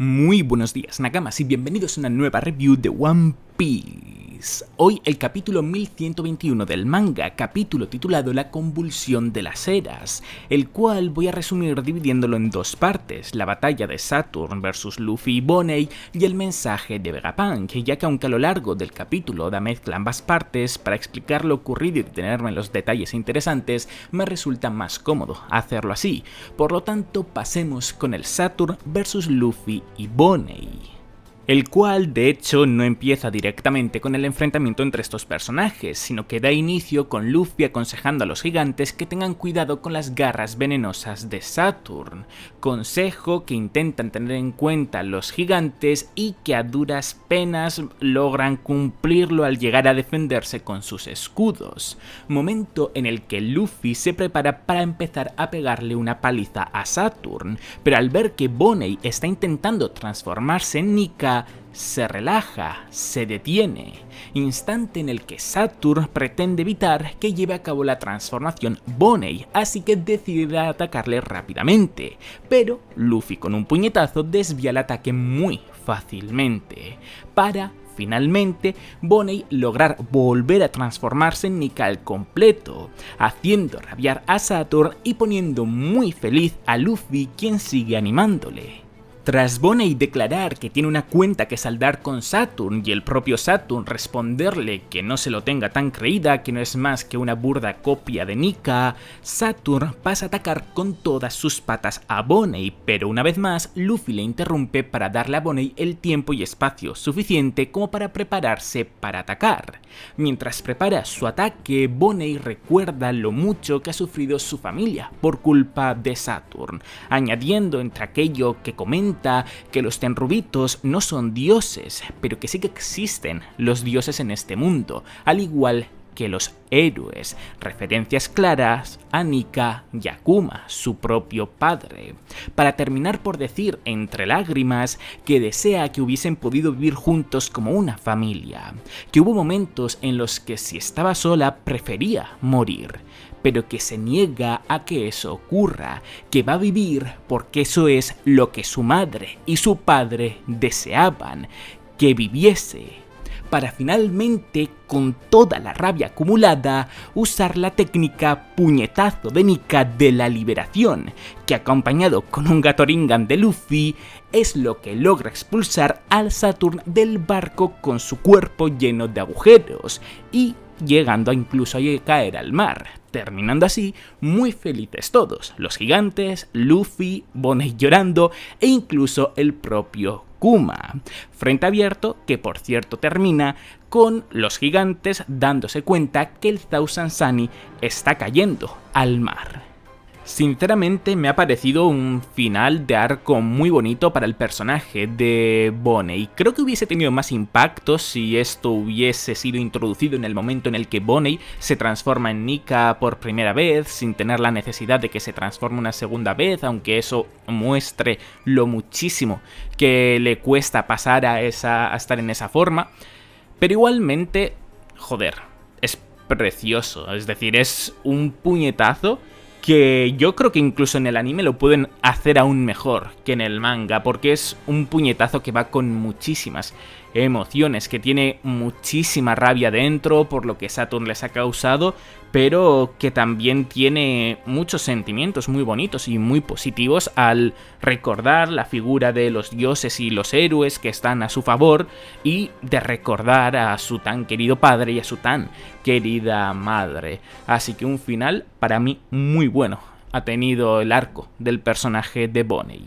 Muy buenos días, Nakamas, y bienvenidos a una nueva review de One Piece. Hoy el capítulo 1121 del manga, capítulo titulado La convulsión de las eras, el cual voy a resumir dividiéndolo en dos partes: la batalla de Saturn vs Luffy y Bonney y el mensaje de Vegapunk, ya que aunque a lo largo del capítulo da mezcla ambas partes, para explicar lo ocurrido y detenerme en los detalles interesantes, me resulta más cómodo hacerlo así. Por lo tanto, pasemos con el Saturn vs Luffy y Bonney, el cual de hecho no empieza directamente con el enfrentamiento entre estos personajes, sino que da inicio con Luffy aconsejando a los gigantes que tengan cuidado con las garras venenosas de Saturn, consejo que intentan tener en cuenta los gigantes y que a duras penas logran cumplirlo al llegar a defenderse con sus escudos, momento en el que Luffy se prepara para empezar a pegarle una paliza a Saturn, pero al ver que Bonney está intentando transformarse en Nika, se relaja, se detiene, instante en el que Saturn pretende evitar que lleve a cabo la transformación Bonney, así que decide atacarle rápidamente, pero Luffy con un puñetazo desvía el ataque muy fácilmente, para finalmente Bonney lograr volver a transformarse en Nika al completo, haciendo rabiar a Saturn y poniendo muy feliz a Luffy, quien sigue animándole. Tras Bonney declarar que tiene una cuenta que saldar con Saturn y el propio Saturn responderle que no se lo tenga tan creída, que no es más que una burda copia de Nika, Saturn pasa a atacar con todas sus patas a Bonney, pero una vez más Luffy le interrumpe para darle a Bonney el tiempo y espacio suficiente como para prepararse para atacar. Mientras prepara su ataque, Bonney recuerda lo mucho que ha sufrido su familia por culpa de Saturn, añadiendo entre aquello que comenta que los tenrubitos no son dioses, pero que sí que existen los dioses en este mundo, al igual que los héroes, referencias claras a Nika y Akuma, su propio padre, para terminar por decir entre lágrimas que desea que hubiesen podido vivir juntos como una familia, que hubo momentos en los que si estaba sola prefería morir, pero que se niega a que eso ocurra, que va a vivir porque eso es lo que su madre y su padre deseaban, que viviese, para finalmente, con toda la rabia acumulada, usar la técnica puñetazo de Nika de la liberación, que acompañado con un Gatoringan de Luffy, es lo que logra expulsar al Saturn del barco con su cuerpo lleno de agujeros, y llegando incluso a caer al mar, terminando así muy felices todos, los gigantes, Luffy, Bonney llorando e incluso el propio Kuma. Frente abierto que por cierto termina con los gigantes dándose cuenta que el Thousand Sunny está cayendo al mar. Sinceramente me ha parecido un final de arco muy bonito para el personaje de Bonney. Creo que hubiese tenido más impacto si esto hubiese sido introducido en el momento en el que Bonney se transforma en Nika por primera vez, sin tener la necesidad de que se transforme una segunda vez, aunque eso muestre lo muchísimo que le cuesta pasar a estar en esa forma. Pero igualmente, joder, es precioso, es decir, es un puñetazo que yo creo que incluso en el anime lo pueden hacer aún mejor que en el manga, porque es un puñetazo que va con muchísimas emociones, que tiene muchísima rabia dentro por lo que Saturn les ha causado, pero que también tiene muchos sentimientos muy bonitos y muy positivos al recordar la figura de los dioses y los héroes que están a su favor, y de recordar a su tan querido padre y a su tan querida madre. Así que un final para mí muy bueno ha tenido el arco del personaje de Bonney.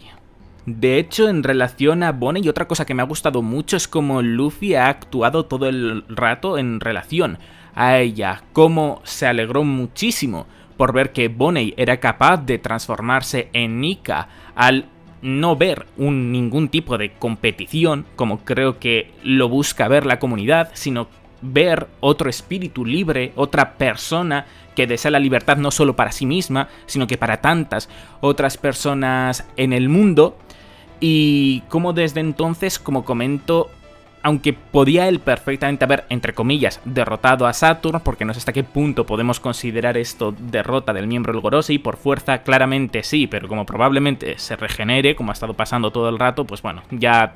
De hecho, en relación a Bonney, otra cosa que me ha gustado mucho es cómo Luffy ha actuado todo el rato en relación a ella, cómo se alegró muchísimo por ver que Bonney era capaz de transformarse en Nika al no ver ningún tipo de competición, como creo que lo busca ver la comunidad, sino ver otro espíritu libre, otra persona que desea la libertad no solo para sí misma, sino que para tantas otras personas en el mundo. Y como desde entonces, como comento, aunque podía él perfectamente haber, entre comillas, derrotado a Saturn, porque no sé hasta qué punto podemos considerar esto derrota del miembro del Gorosei, por fuerza claramente sí, pero como probablemente se regenere, como ha estado pasando todo el rato, pues bueno, ya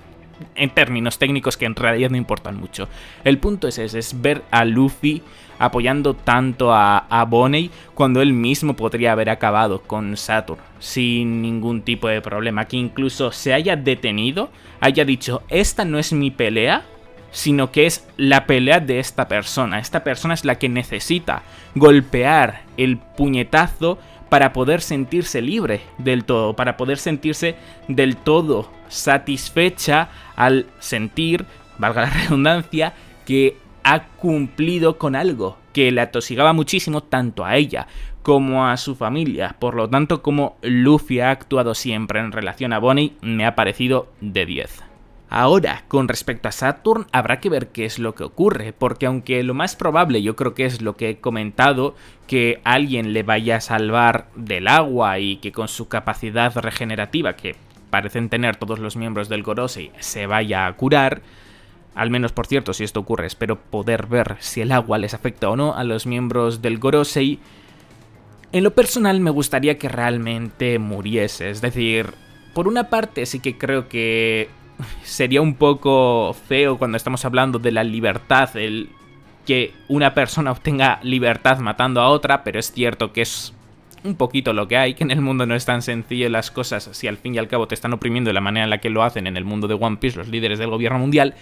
en términos técnicos que en realidad no importan mucho. El punto es ese, es ver a Luffy apoyando tanto a Bonney cuando él mismo podría haber acabado con Saturn sin ningún tipo de problema, que incluso se haya detenido, haya dicho, esta no es mi pelea, sino que es la pelea de esta persona es la que necesita golpear el puñetazo para poder sentirse libre del todo, para poder sentirse del todo satisfecha al sentir, valga la redundancia, que ha cumplido con algo que le atosigaba muchísimo tanto a ella como a su familia. Por lo tanto, como Luffy ha actuado siempre en relación a Bonney, me ha parecido de 10. Ahora, con respecto a Saturn, habrá que ver qué es lo que ocurre, porque aunque lo más probable yo creo que es lo que he comentado, que alguien le vaya a salvar del agua y que con su capacidad regenerativa, que parecen tener todos los miembros del Gorosei, se vaya a curar. Al menos, por cierto, si esto ocurre, espero poder ver si el agua les afecta o no a los miembros del Gorosei. En lo personal me gustaría que realmente muriese, es decir, por una parte sí que creo que sería un poco feo cuando estamos hablando de la libertad, el que una persona obtenga libertad matando a otra, pero es cierto que es un poquito lo que hay, que en el mundo no es tan sencillo las cosas si al fin y al cabo te están oprimiendo de la manera en la que lo hacen en el mundo de One Piece los líderes del gobierno mundial,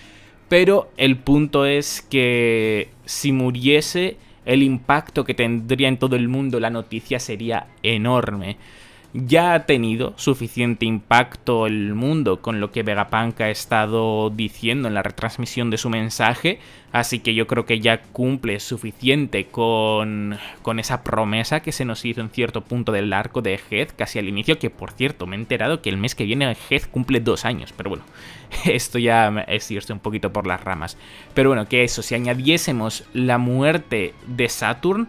pero el punto es que si muriese, el impacto que tendría en todo el mundo la noticia sería enorme. Ya ha tenido suficiente impacto el mundo con lo que Vegapunk ha estado diciendo en la retransmisión de su mensaje, así que yo creo que ya cumple suficiente con esa promesa que se nos hizo en cierto punto del arco de Heath, casi al inicio, que por cierto me he enterado que el mes que viene Heath cumple 2 años, pero bueno, esto ya es irse un poquito por las ramas. Pero bueno, que eso, si añadiésemos la muerte de Saturn,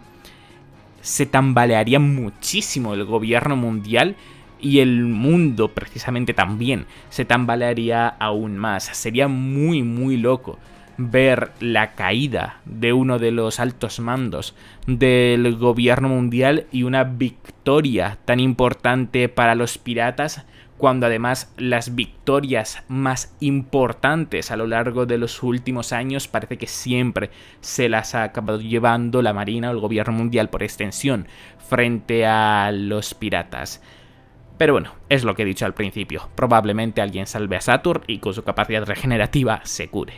se tambalearía muchísimo el gobierno mundial y el mundo precisamente también se tambalearía aún más. Sería muy muy loco ver la caída de uno de los altos mandos del gobierno mundial y una victoria tan importante para los piratas, cuando además las victorias más importantes a lo largo de los últimos años parece que siempre se las ha acabado llevando la Marina o el gobierno mundial por extensión frente a los piratas. Pero bueno, es lo que he dicho al principio, probablemente alguien salve a Saturn y con su capacidad regenerativa se cure.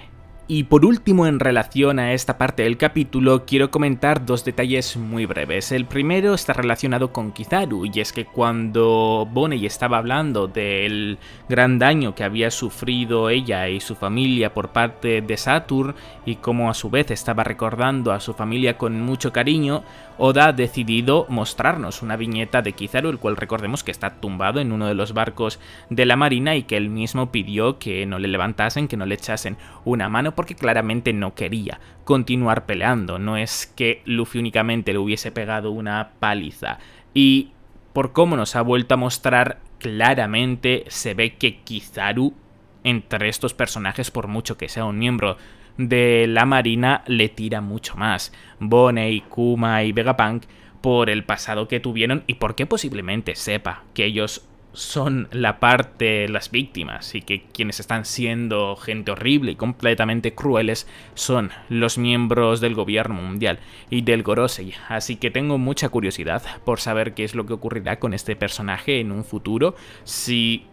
Y por último, en relación a esta parte del capítulo, quiero comentar 2 detalles muy breves. El primero está relacionado con Kizaru, y es que cuando Bonney estaba hablando del gran daño que había sufrido ella y su familia por parte de Saturn, y cómo a su vez estaba recordando a su familia con mucho cariño, Oda ha decidido mostrarnos una viñeta de Kizaru, el cual recordemos que está tumbado en uno de los barcos de la marina y que él mismo pidió que no le levantasen, que no le echasen una mano, porque claramente no quería continuar peleando. No es que Luffy únicamente le hubiese pegado una paliza. Y por cómo nos ha vuelto a mostrar, claramente se ve que Kizaru, entre estos personajes, por mucho que sea un miembro de la marina, le tira mucho más. Bonney, Kuma y Vegapunk, por el pasado que tuvieron y porque posiblemente sepa que ellos son la parte, las víctimas, y que quienes están siendo gente horrible y completamente crueles son los miembros del gobierno mundial y del Gorosei. Así que tengo mucha curiosidad por saber qué es lo que ocurrirá con este personaje en un futuro, si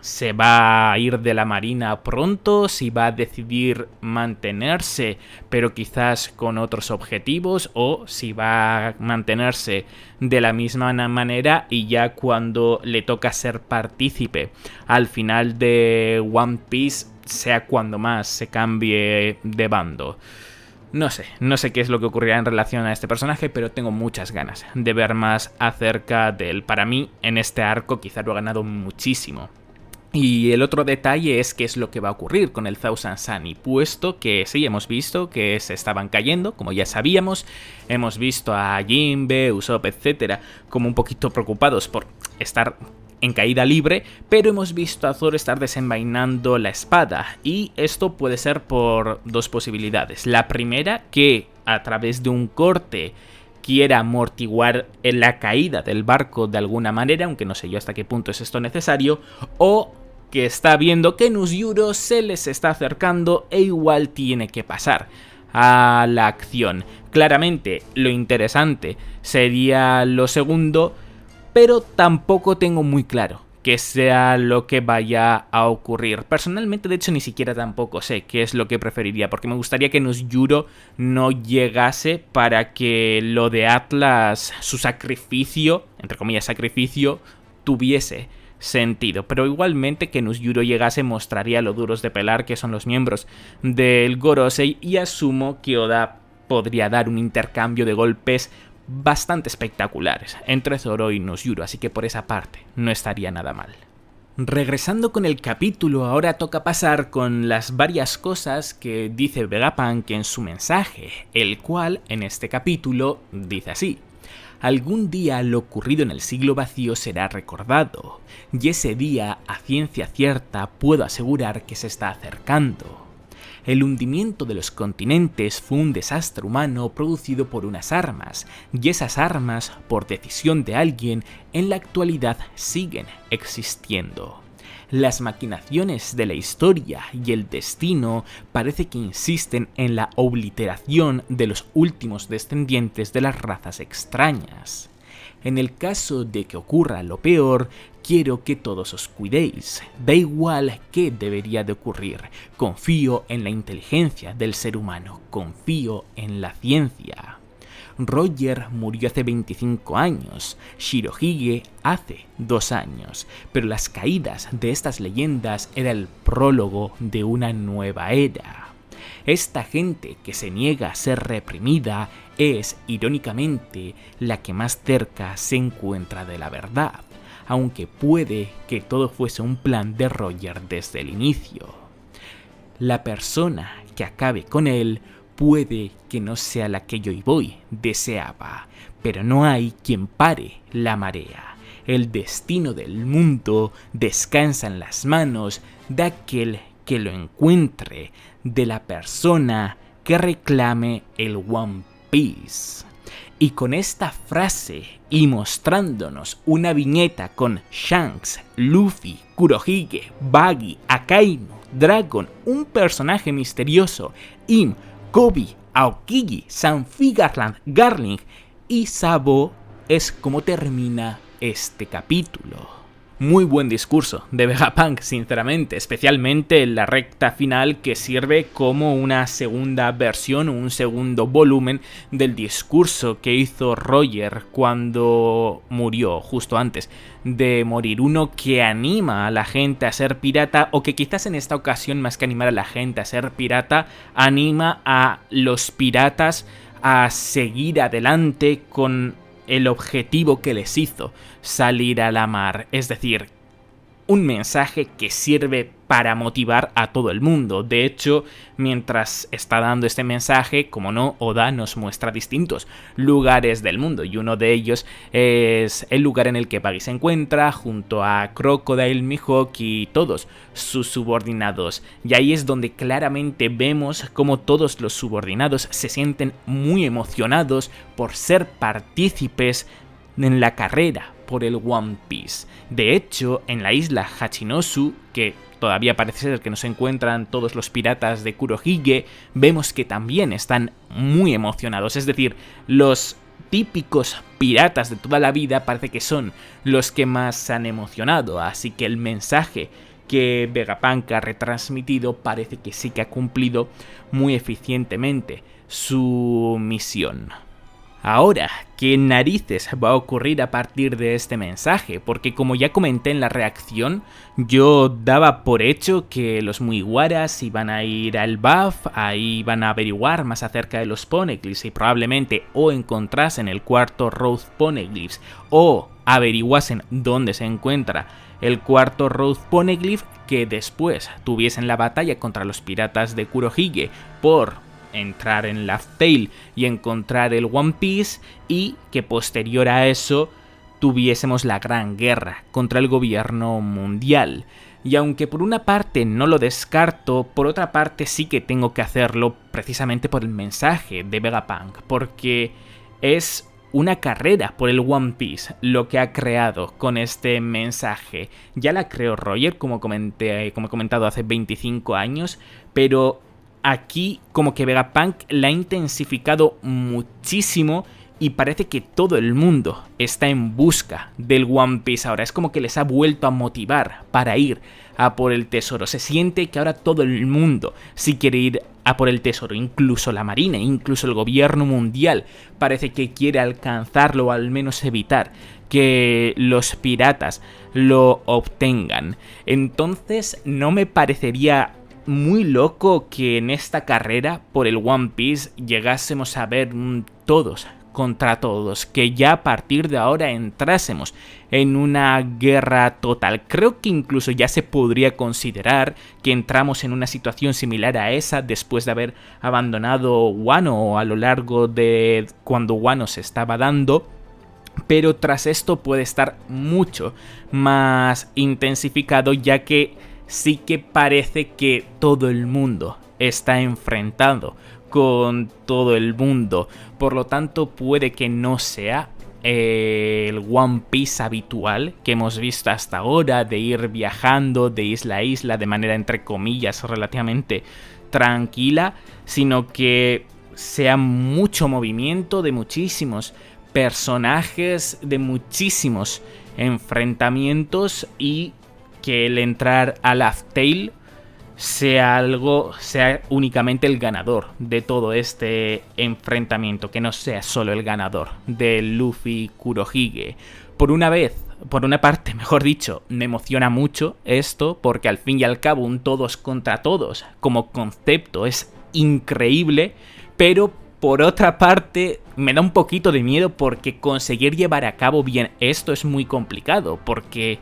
se va a ir de la marina pronto, si va a decidir mantenerse pero quizás con otros objetivos, o si va a mantenerse de la misma manera y ya cuando le toca ser partícipe al final de One Piece sea cuando más se cambie de bando. No sé qué es lo que ocurrirá en relación a este personaje, pero tengo muchas ganas de ver más acerca de él. Para mí, en este arco quizá lo ha ganado muchísimo. Y el otro detalle es qué es lo que va a ocurrir con el Thousand Sunny, puesto que sí, hemos visto que se estaban cayendo, como ya sabíamos, hemos visto a Jinbe, Usopp, etcétera, como un poquito preocupados por estar en caída libre, pero hemos visto a Zoro estar desenvainando la espada, y esto puede ser por dos posibilidades. La primera, que a través de un corte quiera amortiguar la caída del barco de alguna manera, aunque no sé yo hasta qué punto es esto necesario, o que está viendo que Nusjuro se les está acercando e igual tiene que pasar a la acción. Claramente lo interesante sería lo segundo, pero tampoco tengo muy claro que sea lo que vaya a ocurrir. Personalmente, de hecho, ni siquiera tampoco sé qué es lo que preferiría, porque me gustaría que Nusjuro no llegase para que lo de Atlas, su sacrificio, entre comillas sacrificio, tuviese sentido, pero igualmente que Nusjuro llegase mostraría lo duros de pelar que son los miembros del Gorosei, y asumo que Oda podría dar un intercambio de golpes bastante espectaculares entre Zoro y Nusjuro, así que por esa parte no estaría nada mal. Regresando con el capítulo, ahora toca pasar con las varias cosas que dice Vegapunk en su mensaje, el cual en este capítulo dice así: algún día lo ocurrido en el siglo vacío será recordado, y ese día, a ciencia cierta, puedo asegurar que se está acercando. El hundimiento de los continentes fue un desastre humano producido por unas armas, y esas armas, por decisión de alguien, en la actualidad siguen existiendo. Las maquinaciones de la historia y el destino parece que insisten en la obliteración de los últimos descendientes de las razas extrañas. En el caso de que ocurra lo peor, quiero que todos os cuidéis. Da igual qué debería de ocurrir. Confío en la inteligencia del ser humano. Confío en la ciencia. Roger murió hace 25 años, Shirohige hace 2 años, pero las caídas de estas leyendas era el prólogo de una nueva era. Esta gente que se niega a ser reprimida es, irónicamente, la que más cerca se encuentra de la verdad, aunque puede que todo fuese un plan de Roger desde el inicio. La persona que acabe con él puede que no sea la que Joy deseaba, pero no hay quien pare la marea. El destino del mundo descansa en las manos de aquel que lo encuentre, de la persona que reclame el One Piece. Y con esta frase y mostrándonos una viñeta con Shanks, Luffy, Kurohige, Buggy, Akainu, Dragon, un personaje misterioso, Im, Kobe, Aokiji, Sanfi Garling y Sabo, es como termina este capítulo. Muy buen discurso de Vegapunk, sinceramente, especialmente en la recta final, que sirve como una segunda versión o un segundo volumen del discurso que hizo Roger cuando murió, justo antes de morir. Uno que anima a la gente a ser pirata, o que quizás en esta ocasión, más que animar a la gente a ser pirata, anima a los piratas a seguir adelante con el objetivo que les hizo salir a la mar, es decir, un mensaje que sirve para motivar a todo el mundo. De hecho, mientras está dando este mensaje, como no, Oda nos muestra distintos lugares del mundo, y uno de ellos es el lugar en el que Buggy se encuentra junto a Crocodile, Mihawk y todos sus subordinados, y ahí es donde claramente vemos cómo todos los subordinados se sienten muy emocionados por ser partícipes en la carrera por el One Piece. De hecho, en la isla Hachinosu, que todavía parece ser que no se encuentran todos los piratas de Kurohige, vemos que también están muy emocionados, es decir, los típicos piratas de toda la vida parece que son los que más se han emocionado, así que el mensaje que Vegapunk ha retransmitido parece que sí que ha cumplido muy eficientemente su misión. Ahora, ¿qué narices va a ocurrir a partir de este mensaje? Porque como ya comenté en la reacción, yo daba por hecho que los Mugiwaras iban a ir al BAF, ahí iban a averiguar más acerca de los Poneglyphs y probablemente o encontrasen el cuarto Road Poneglyphs o averiguasen dónde se encuentra el cuarto Road Poneglyph, que después tuviesen la batalla contra los piratas de Kurohige por entrar en Laugh Tale y encontrar el One Piece, y que posterior a eso tuviésemos la Gran Guerra contra el gobierno mundial. Y aunque por una parte no lo descarto, por otra parte sí que tengo que hacerlo precisamente por el mensaje de Vegapunk, porque es una carrera por el One Piece lo que ha creado con este mensaje. Ya la creó Roger, como he comentado, hace 25 años, pero aquí como que Vegapunk la ha intensificado muchísimo y parece que todo el mundo está en busca del One Piece ahora. Es como que les ha vuelto a motivar para ir a por el tesoro. Se siente que ahora todo el mundo sí quiere ir a por el tesoro. Incluso la marina, incluso el gobierno mundial parece que quiere alcanzarlo o al menos evitar que los piratas lo obtengan. Entonces no me parecería muy loco que en esta carrera por el One Piece llegásemos a ver todos contra todos, que ya a partir de ahora entrásemos en una guerra total. Creo que incluso ya se podría considerar que entramos en una situación similar a esa después de haber abandonado Wano a lo largo de cuando Wano se estaba dando. Pero tras esto puede estar mucho más intensificado, ya que sí que parece que todo el mundo está enfrentado con todo el mundo. Por lo tanto, puede que no sea el One Piece habitual que hemos visto hasta ahora, de ir viajando de isla a isla de manera entre comillas relativamente tranquila, sino que sea mucho movimiento de muchísimos personajes, de muchísimos enfrentamientos, y que el entrar a Laugh Tale sea únicamente el ganador de todo este enfrentamiento, que no sea solo el ganador de Luffy Kurohige. Por una parte, mejor dicho, me emociona mucho esto, porque al fin y al cabo un todos contra todos como concepto es increíble, pero por otra parte me da un poquito de miedo, porque conseguir llevar a cabo bien esto es muy complicado, porque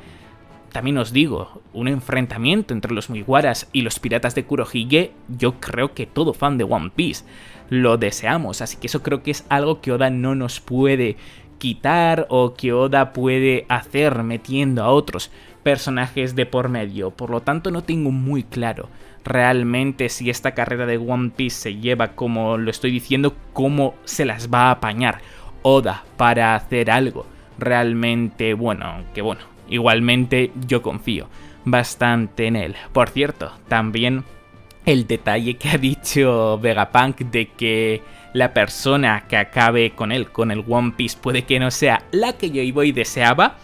también os digo, un enfrentamiento entre los Mugiwaras y los piratas de Kurohige, yo creo que todo fan de One Piece lo deseamos, así que eso creo que es algo que Oda no nos puede quitar, o que Oda puede hacer metiendo a otros personajes de por medio. Por lo tanto, no tengo muy claro realmente si esta carrera de One Piece se lleva como lo estoy diciendo, cómo se las va a apañar Oda para hacer algo realmente bueno, aunque bueno, igualmente yo confío bastante en él. Por cierto, también el detalle que ha dicho Vegapunk de que la persona que acabe con él, con el One Piece, puede que no sea la que Joy Boy deseaba,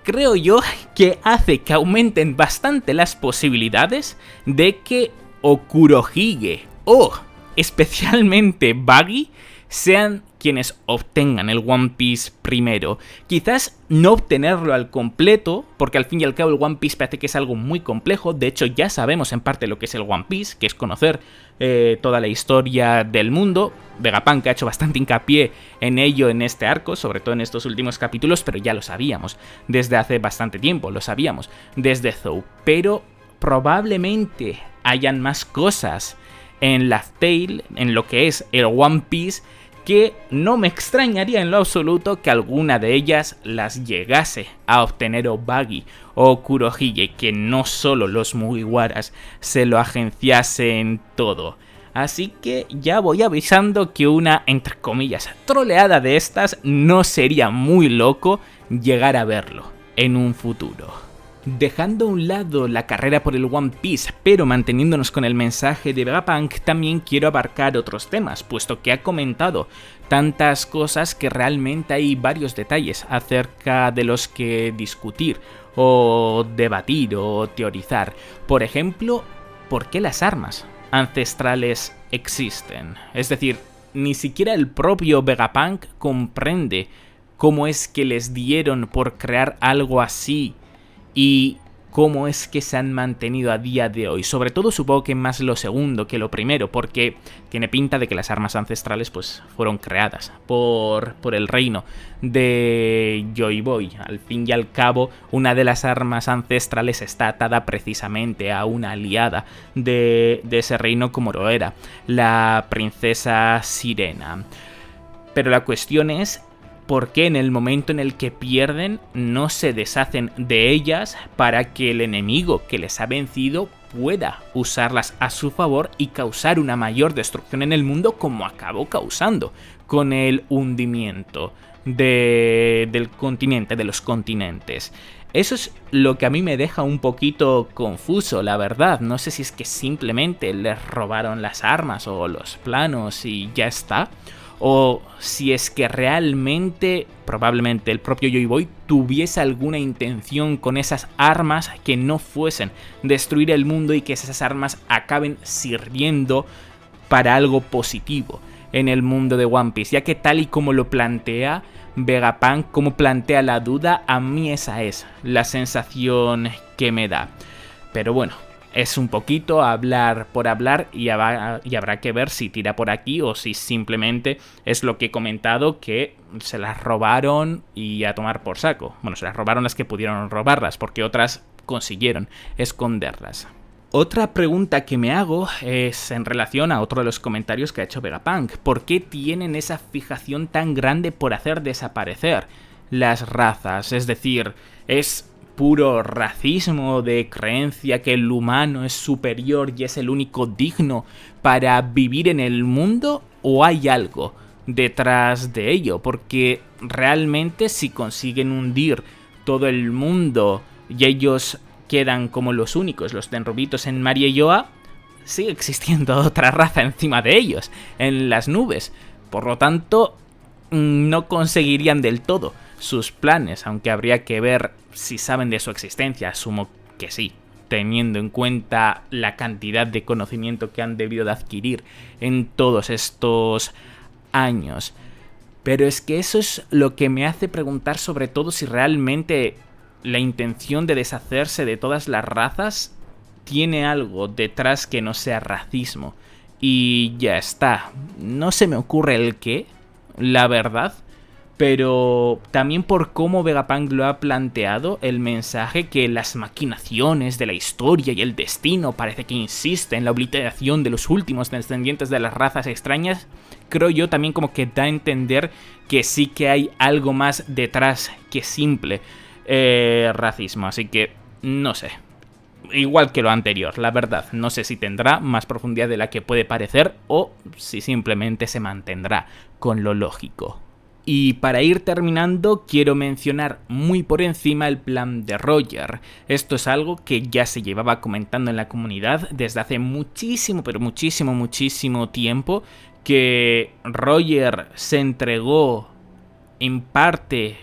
creo yo que hace que aumenten bastante las posibilidades de que o Kurohige o especialmente Buggy sean quienes obtengan el One Piece primero. Quizás no obtenerlo al completo, porque al fin y al cabo el One Piece parece que es algo muy complejo. De hecho, ya sabemos en parte lo que es el One Piece, que es conocer toda la historia del mundo. Vegapunk ha hecho bastante hincapié en ello en este arco, sobre todo en estos últimos capítulos, pero ya lo sabíamos desde hace bastante tiempo, lo sabíamos desde Zou. Pero probablemente hayan más cosas en Laugh Tale, en lo que es el One Piece, que no me extrañaría en lo absoluto que alguna de ellas las llegase a obtener o Buggy o Kurohige, que no solo los Mugiwaras se lo agenciasen todo. Así que ya voy avisando que una, entre comillas, troleada de estas no sería muy loco llegar a verlo en un futuro. Dejando a un lado la carrera por el One Piece, pero manteniéndonos con el mensaje de Vegapunk, también quiero abarcar otros temas, puesto que ha comentado tantas cosas que realmente hay varios detalles acerca de los que discutir, o debatir, o teorizar. Por ejemplo, ¿por qué las armas ancestrales existen? Es decir, ni siquiera el propio Vegapunk comprende cómo es que les dieron por crear algo así y cómo es que se han mantenido a día de hoy. Sobre todo supongo que más lo segundo que lo primero, porque tiene pinta de que las armas ancestrales pues fueron creadas por el reino de Joy Boy. Al fin y al cabo, una de las armas ancestrales está atada precisamente a una aliada de ese reino, como lo era la princesa Sirena. Pero la cuestión es por qué en el momento en el que pierden no se deshacen de ellas para que el enemigo que les ha vencido pueda usarlas a su favor y causar una mayor destrucción en el mundo, como acabó causando con el hundimiento del continente, de los continentes. Eso es lo que a mí me deja un poquito confuso, la verdad. No sé si es que simplemente les robaron las armas o los planos y ya está, o si es que realmente, probablemente el propio Joy Boy tuviese alguna intención con esas armas que no fuesen destruir el mundo y que esas armas acaben sirviendo para algo positivo en el mundo de One Piece, ya que tal y como lo plantea Vegapunk, como plantea la duda, a mí esa es la sensación que me da. Pero bueno, es un poquito hablar por hablar y habrá que ver si tira por aquí o si simplemente es lo que he comentado, que se las robaron y a tomar por saco. Bueno, se las robaron las que pudieron robarlas, porque otras consiguieron esconderlas. Otra pregunta que me hago es en relación a otro de los comentarios que ha hecho Vegapunk. ¿Por qué tienen esa fijación tan grande por hacer desaparecer las razas? Es decir, ¿es puro racismo de creencia que el humano es superior y es el único digno para vivir en el mundo? ¿O hay algo detrás de ello? Porque realmente si consiguen hundir todo el mundo y ellos quedan como los únicos, los Tenryubitos en Mariejoa, sigue existiendo otra raza encima de ellos, en las nubes. Por lo tanto, no conseguirían del todo sus planes, aunque habría que ver si saben de su existencia. Asumo que sí, teniendo en cuenta la cantidad de conocimiento que han debido de adquirir en todos estos años. Pero es que eso es lo que me hace preguntar, sobre todo, si realmente la intención de deshacerse de todas las razas tiene algo detrás que no sea racismo. Y ya está. No se me ocurre el qué, la verdad. Pero también por cómo Vegapunk lo ha planteado, el mensaje que las maquinaciones de la historia y el destino parece que insiste en la obliteración de los últimos descendientes de las razas extrañas, creo yo también como que da a entender que sí que hay algo más detrás que simple racismo. Así que no sé. Igual que lo anterior, la verdad. No sé si tendrá más profundidad de la que puede parecer o si simplemente se mantendrá con lo lógico. Y para ir terminando, quiero mencionar muy por encima el plan de Roger. Esto es algo que ya se llevaba comentando en la comunidad desde hace muchísimo, pero muchísimo tiempo, que Roger se entregó en parte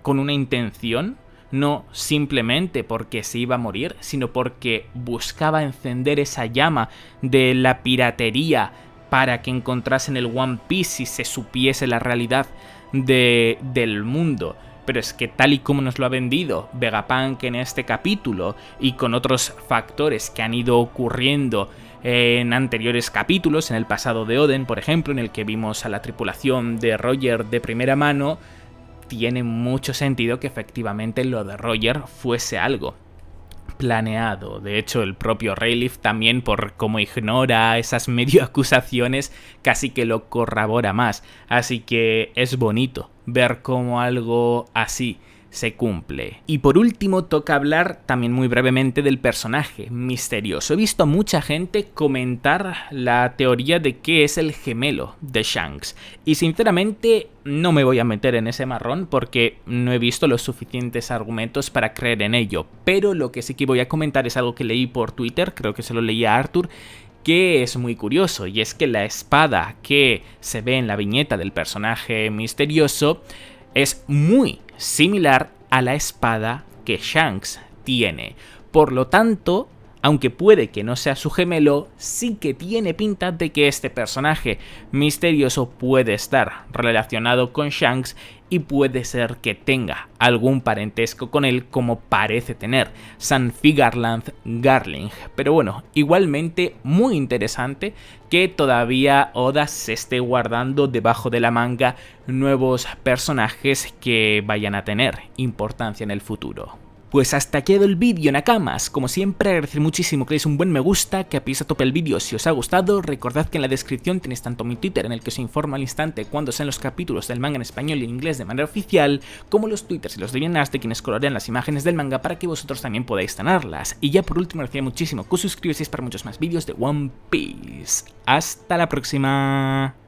con una intención, no simplemente porque se iba a morir, sino porque buscaba encender esa llama de la piratería para que encontrasen el One Piece y se supiese la realidad del mundo. Pero es que tal y como nos lo ha vendido Vegapunk en este capítulo y con otros factores que han ido ocurriendo en anteriores capítulos, en el pasado de Oden, por ejemplo, en el que vimos a la tripulación de Roger de primera mano, tiene mucho sentido que efectivamente lo de Roger fuese algo planeado. De hecho, el propio Rayleigh también, por cómo ignora esas medio acusaciones, casi que lo corrobora más. Así que es bonito ver cómo algo así se cumple. Y por último toca hablar también muy brevemente del personaje misterioso. He visto a mucha gente comentar la teoría de que es el gemelo de Shanks, y sinceramente no me voy a meter en ese marrón porque no he visto los suficientes argumentos para creer en ello. Pero lo que sí que voy a comentar es algo que leí por Twitter, creo que se lo leí a Arthur, que es muy curioso, y es que la espada que se ve en la viñeta del personaje misterioso es muy similar a la espada que Shanks tiene. Por lo tanto, aunque puede que no sea su gemelo, sí que tiene pinta de que este personaje misterioso puede estar relacionado con Shanks y puede ser que tenga algún parentesco con él, como parece tener Sanfi Garland Garling. Pero bueno, igualmente muy interesante que todavía Oda se esté guardando debajo de la manga nuevos personajes que vayan a tener importancia en el futuro. Pues hasta aquí ha quedado el vídeo, Nakamas. Como siempre, agradecer muchísimo que le deis un buen me gusta, que apoyéis a tope el vídeo si os ha gustado. Recordad que en la descripción tenéis tanto mi Twitter, en el que os informo al instante cuando sean los capítulos del manga en español y en inglés de manera oficial, como los twitters y los DeviantArt de quienes colorean las imágenes del manga para que vosotros también podáis tenerlas. Y ya por último, agradecería muchísimo que os suscribáis para muchos más vídeos de One Piece. ¡Hasta la próxima!